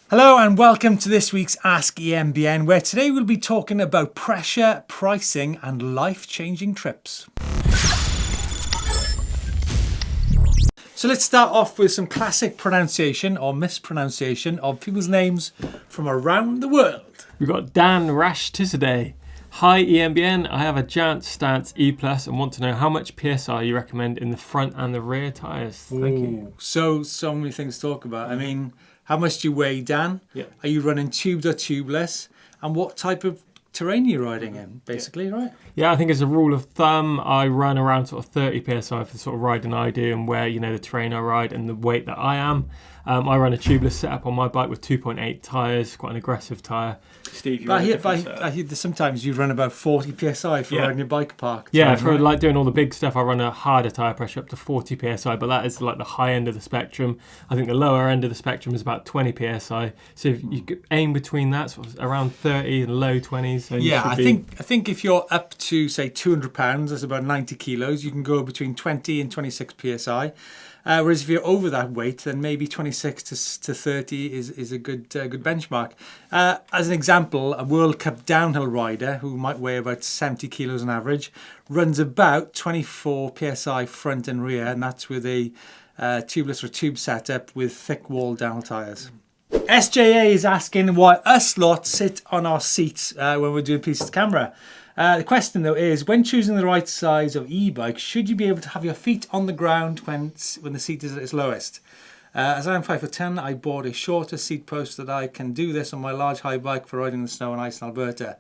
Hello and welcome to this week's Ask EMBN, where today we'll be talking about pressure, pricing and life-changing trips. So let's start off with some classic pronunciation or mispronunciation of people's names from around the world. We've got Dan Rash today. Hi EMBN, I have a Giant Stance E Plus and want to know how much PSI you recommend in the front and the rear tyres. Thank you. So many things to talk about. I mean, how much do you weigh, Dan? Yeah. Are you running tubed or tubeless? And what type of terrain are you riding in, basically, right? Yeah, I think as a rule of thumb, I run around sort of 30 PSI for the sort of riding I do and where, you know, the terrain I ride and the weight that I am. I run a tubeless setup on my bike with 2.8 tyres, quite an aggressive tyre. Steve, I hear that sometimes you run about 40 PSI for riding your bike park. Yeah, for like doing all the big stuff, I run a harder tyre pressure up to 40 PSI, but that is like the high end of the spectrum. I think the lower end of the spectrum is about 20 PSI. So if you could aim between that, sort of around 30 and low 20s. Yeah, I think if you're up to, say, 200 pounds, that's about 90 kilos, you can go between 20 and 26 PSI. Whereas if you're over that weight, then maybe 26 to 30 is a good benchmark. As an example, a World Cup downhill rider who might weigh about 70 kilos on average runs about 24 PSI front and rear, and that's with a tubeless or tube setup with thick wall downhill tyres. SJA is asking why us lot sit on our seats when we're doing pieces of camera. The question though is, when choosing the right size of e-bike, should you be able to have your feet on the ground when the seat is at its lowest? As I am 5'10", I bought a shorter seat post that I can do this on my large high bike for riding in the snow and ice in Alberta.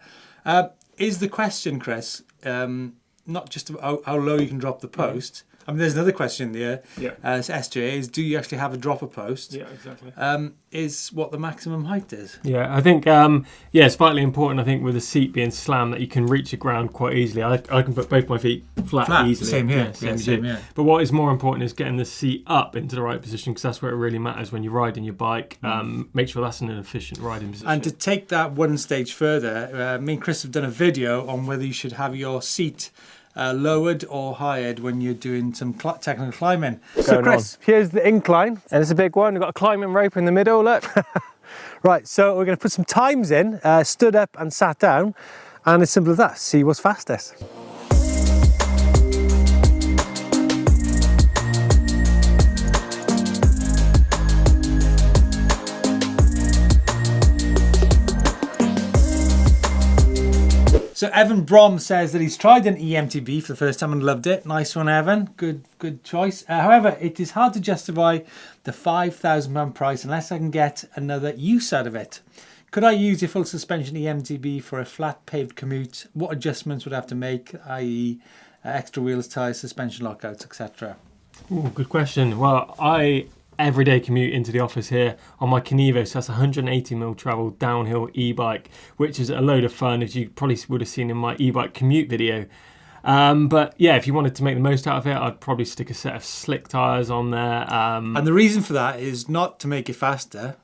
Is the question, Chris, not just about how low you can drop the post? I mean, there's another question there. Yeah. SJA is, do you actually have a dropper post? Yeah, exactly. Is what the maximum height is. Yeah, I think it's vitally important. I think with the seat being slammed, that you can reach the ground quite easily. I can put both my feet flat easily. Same here. Yeah, same here. But what is more important is getting the seat up into the right position, because that's where it really matters when you're riding your bike. Make sure that's in an efficient riding position. And to take that one stage further, me and Chris have done a video on whether you should have your seat lowered or highered when you're doing some technical climbing. So Chris, here's the incline, and it's a big one. We've got a climbing rope in the middle, look. Right, so we're going to put some times in, stood up and sat down, and it's simple as that. See what's fastest. So Evan BROM says that he's tried an eMTB for the first time and loved it. Nice one, Evan. Good choice. However, it is hard to justify the £5,000 price unless I can get another use out of it. Could I use a full suspension eMTB for a flat paved commute? What adjustments would I have to make, i.e. extra wheels, tyres, suspension lockouts, etc.? Ooh, good question. Well, I everyday commute into the office here on my Kenevo, so that's 180mm travel downhill e-bike, which is a load of fun, as you probably would have seen in my e-bike commute video. But yeah, if you wanted to make the most out of it, I'd probably stick a set of slick tyres on there. And the reason for that is not to make it faster,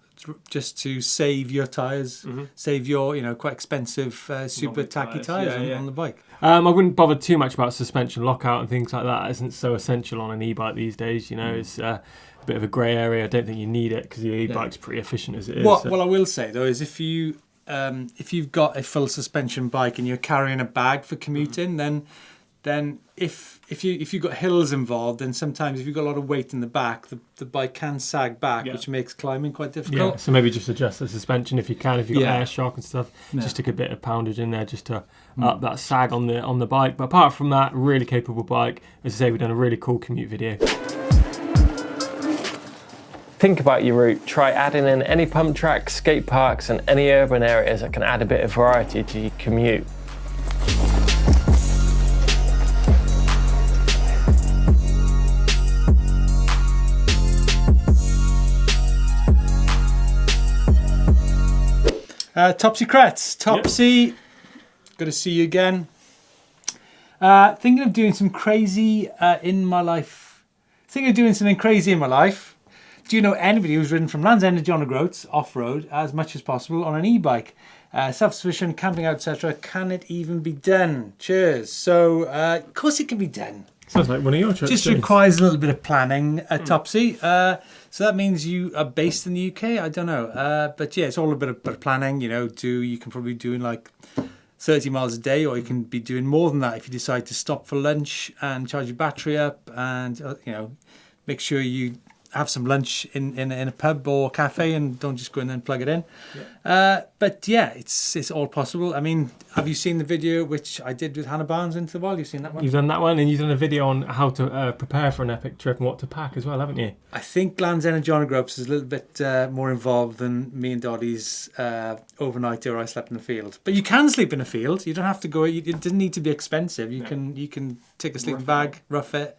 just to save your tyres, save your quite expensive super tacky tyres on the bike. I wouldn't bother too much about suspension lockout and things like that. It isn't so essential on an e-bike these days. It's a bit of a grey area. I don't think you need it because the e-bike's pretty efficient as it is. What I will say though is if you've got a full suspension bike and you're carrying a bag for commuting, then if you've got hills involved, then sometimes if you've got a lot of weight in the back, the bike can sag back, which makes climbing quite difficult. Yeah, so maybe just adjust the suspension if you can. If you've got air shock and stuff, just stick a bit of poundage in there just to up that sag on the bike. But apart from that, really capable bike. As I say, we've done a really cool commute video. Think about your route. Try adding in any pump tracks, skate parks and any urban areas that can add a bit of variety to your commute. Topsey KRETTS. Topsey, good to see you again. Thinking of doing some crazy in my life. Do you know anybody who's ridden from Land's End to John O'Groats off-road as much as possible on an e-bike? Self-sufficient, camping out, etc. Can it even be done? Cheers. So, of course it can be done. Sounds like one of your trips. Just James. requires a little bit of planning at Topsey. So that means you are based in the UK. I don't know, but yeah, it's all a bit of planning. You know, you can probably do like 30 miles a day, or you can be doing more than that if you decide to stop for lunch and charge your battery up, and you know, make sure you have some lunch in a pub or cafe and don't just go in there and plug it in. Yeah. But yeah, it's all possible. I mean, have you seen the video which I did with Hannah Barnes into the wild? You've seen that one? You've done that one, and you've done a video on how to prepare for an epic trip and what to pack as well, haven't you? I think Land's End and John O'Groats is a little bit more involved than me and Dottie's overnight or I slept in the field. But you can sleep in a field. You don't have to go. It doesn't need to be expensive. You can take a sleeping bag, rough it.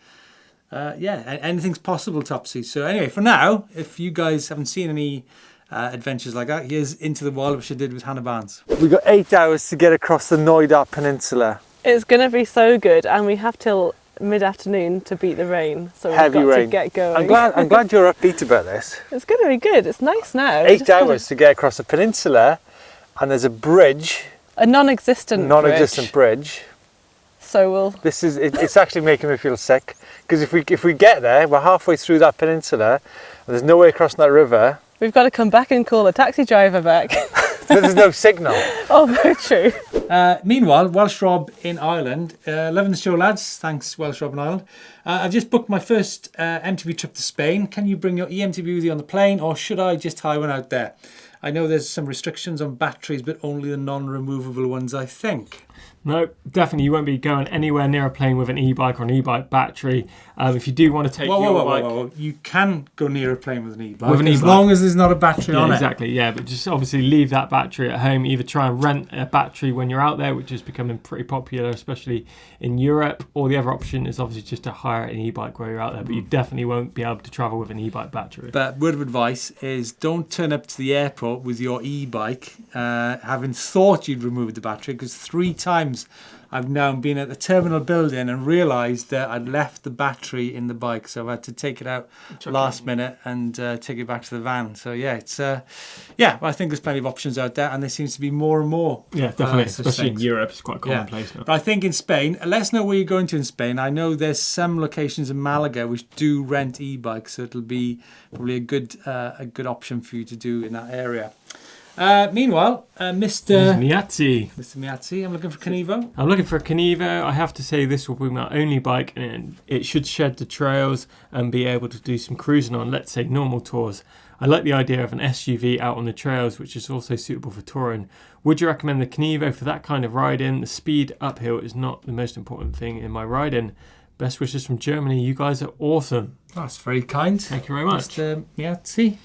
Yeah, anything's possible, Topsey. So anyway, for now, if you guys haven't seen any adventures like that, here's Into the Wild, which I did with Hannah Barnes. We've got 8 hours to get across the Knoydart Peninsula. It's going to be so good, and we have till mid-afternoon to beat the rain, so we've Heavy got rain. to get going. I'm glad you're upbeat about this. It's going to be good. It's nice now. 8 hours to get across the peninsula, and there's a bridge, A non-existent bridge. So we'll... It's actually making me feel sick, because if we get there, we're halfway through that peninsula, and there's no way crossing that river. We've got to come back and call a taxi driver back. There's no signal. Oh, very true. Meanwhile, WELSHROB in Ireland. Loving the show, lads. Thanks, WELSHROB in Ireland. I've just booked my first MTB trip to Spain. Can you bring your eMTB with you on the plane, or should I just hire one out there? I know there's some restrictions on batteries, but only the non-removable ones, I think. No, definitely you won't be going anywhere near a plane with an e-bike or an e-bike battery. If you do want to take your bike... Whoa. You can go near a plane with an e-bike, as long as there's not a battery on it. Exactly, yeah, but just obviously leave that battery at home. Either try and rent a battery when you're out there, which is becoming pretty popular, especially in Europe, or the other option is obviously just to hire an e-bike while you're out there, but you definitely won't be able to travel with an e-bike battery. But word of advice is don't turn up to the airport with your e-bike having thought you'd removed the battery, because 3 times I've now been at the terminal building and realised that I'd left the battery in the bike, so I had to take it out last minute and take it back to the van. So yeah, it's I think there's plenty of options out there, and there seems to be more and more. Yeah, definitely, especially in Europe, it's quite commonplace now. But I think in Spain, let us know where you're going to in Spain. I know there's some locations in Malaga which do rent e-bikes, so it'll be probably a good option for you to do in that area. Meanwhile, Mr. MRMIATZE, I'm looking for Kenevo. I'm looking for a Kenevo. I have to say this will be my only bike, and it should shed the trails and be able to do some cruising on, let's say, normal tours. I like the idea of an SUV out on the trails, which is also suitable for touring. Would you recommend the Kenevo for that kind of riding? The speed uphill is not the most important thing in my riding. Best wishes from Germany. You guys are awesome. That's very kind. Thank you very much. Mr. MRMIATZE.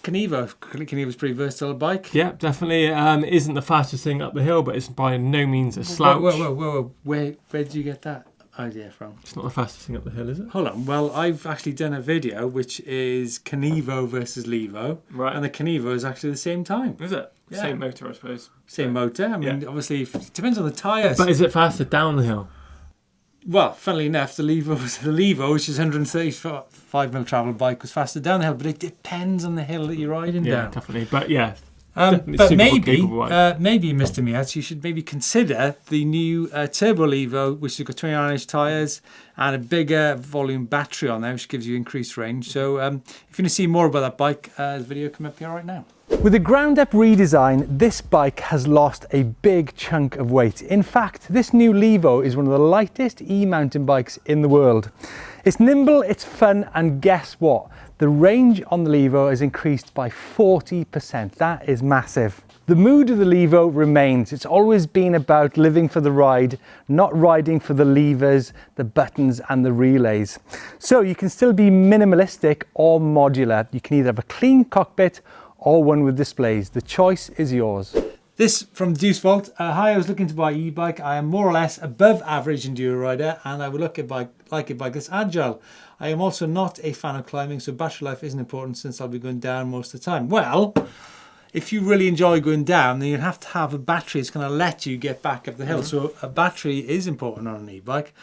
Kenevo's pretty versatile bike. Yeah, definitely. Isn't the fastest thing up the hill, but it's by no means a slouch. Whoa. Where did you get that idea from? It's not the fastest thing up the hill, is it? Hold on. Well, I've actually done a video which is Kenevo versus Levo. Right. And the Kenevo is actually the same time. Is it? Yeah. Same motor, I suppose. Same motor. I mean, obviously, it depends on the tyres. But is it faster down the hill? Well, funnily enough, the Levo, which is 135 mil travel bike, was faster down the hill, but it depends on the hill that you're riding down. Yeah, definitely. But yeah. But maybe, Mr. MRMIATZE, you should maybe consider the new Turbo Levo, which has got 29-inch tyres and a bigger volume battery on there, which gives you increased range. So if you want to see more about that bike, there's a video coming up here right now. With a ground-up redesign, this bike has lost a big chunk of weight. In fact, this new Levo is one of the lightest e-mountain bikes in the world. It's nimble, it's fun, and guess what? The range on the Levo has increased by 40%. That is massive. The mood of the Levo remains. It's always been about living for the ride, not riding for the levers, the buttons, and the relays. So you can still be minimalistic or modular. You can either have a clean cockpit or one with displays. The choice is yours. This from DEUS VULT. Hi, I was looking to buy an e-bike. I am more or less above average enduro rider, and I would like a bike that's agile. I am also not a fan of climbing, so battery life isn't important since I'll be going down most of the time. Well, if you really enjoy going down, then you'd have to have a battery that's going to let you get back up the hill. So a battery is important on an e-bike.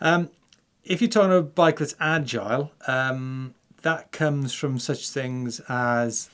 If you're talking about a bike that's agile, that comes from such things as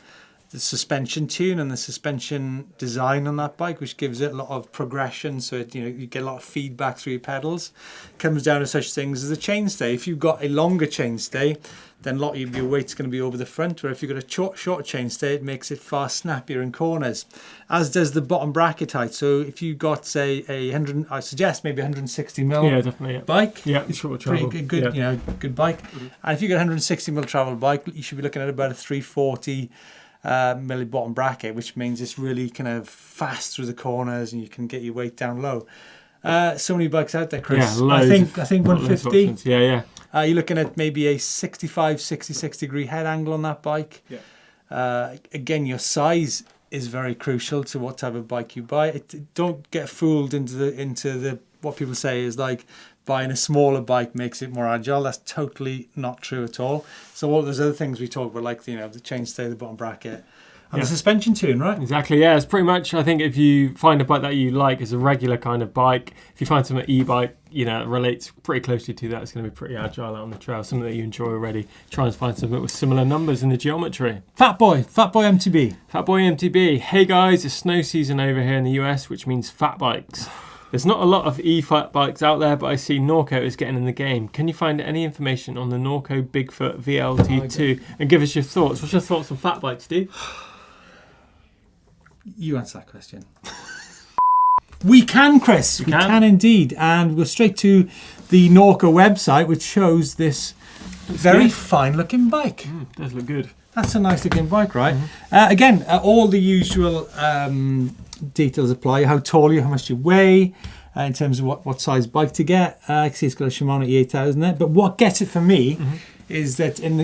the suspension tune and the suspension design on that bike, which gives it a lot of progression. So it, you get a lot of feedback through your pedals. Comes down to such things as a chainstay. If you've got a longer chainstay, then a lot of your weight's going to be over the front. Where if you've got a short chainstay, it makes it far snappier in corners. As does the bottom bracket height. So if you got say a 100, I suggest maybe 160 mil definitely, bike. Yeah, short travel. Pretty good, good bike. And if you got a 160 mil travel bike, you should be looking at about a 340 milli bottom bracket, which means it's really kind of fast through the corners and you can get your weight down low. So many bikes out there, Chris. Yeah, I think 150. Yeah. You're looking at maybe a 65, 66 degree head angle on that bike. Yeah. Again, your size is very crucial to what type of bike you buy. Don't get fooled into the what people say is like buying a smaller bike makes it more agile. That's totally not true at all. So all those other things we talk about, like the chainstay, the bottom bracket, and the suspension tune, right? Exactly, yeah. It's pretty much, I think, if you find a bike that you like as a regular kind of bike, if you find some e-bike, relates pretty closely to that, it's going to be pretty agile out on the trail, something that you enjoy already. Try and find something with similar numbers in the geometry. FATBOYMTB. FATBOYMTB. Hey guys, it's snow season over here in the US, which means fat bikes. There's not a lot of e-fat bikes out there, but I see Norco is getting in the game. Can you find any information on the Norco Bigfoot VLT2 and give us your thoughts? What's your thoughts on fat bikes, Steve? You answer that question. We can, Chris. We can indeed. And we'll go straight to the Norco website, which shows this very fine-looking bike. It does look good. That's a nice-looking bike, right? Again, all the usual details apply. How tall are you? How much do you weigh? In terms of what size bike to get. I can see it's got a Shimano E8000 there. But what gets it for me is that in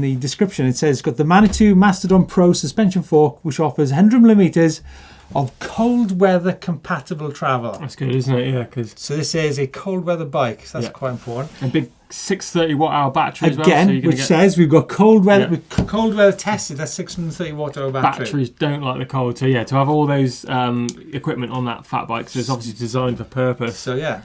the description it says it's got the Manitou Mastodon Pro suspension fork, which offers 100mm of cold weather compatible travel. That's good, isn't it? Yeah, so this is a cold weather bike. So that's quite important. And big 630 watt hour battery as well. Again, so which says we've got cold weather tested. That's 630 watt hour battery. Batteries don't like the cold, so to have all those equipment on that fat bike, so it's obviously designed for purpose. So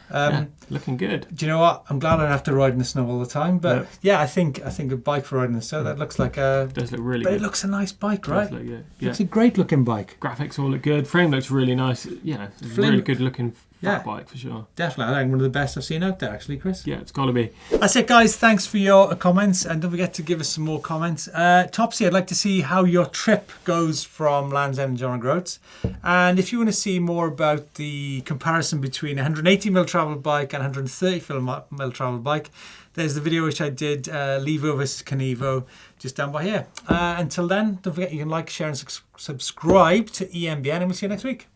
looking good. Do you know what? I'm glad I don't have to ride in the snow all the time, but I think a bike for riding in the snow that looks like it does look really good. It looks a nice bike, right? It does look good. It's a great looking bike. Graphics all look good. Frame looks really nice. It's a really good looking fat bike for sure. Definitely. I think one of the best I've seen out there, actually, Chris. Yeah, it's got to be. That's it, guys. Thanks for your comments, and don't forget to give us some more comments. Topsy, I'd like to see how your trip goes from Land's End and John O'Groats. And if you want to see more about the comparison between a 180mm travel bike and a 130mm travel bike, there's the video which I did, Levo versus Canevo, just down by here. Until then, don't forget you can like, share and subscribe to EMBN, and we'll see you next week.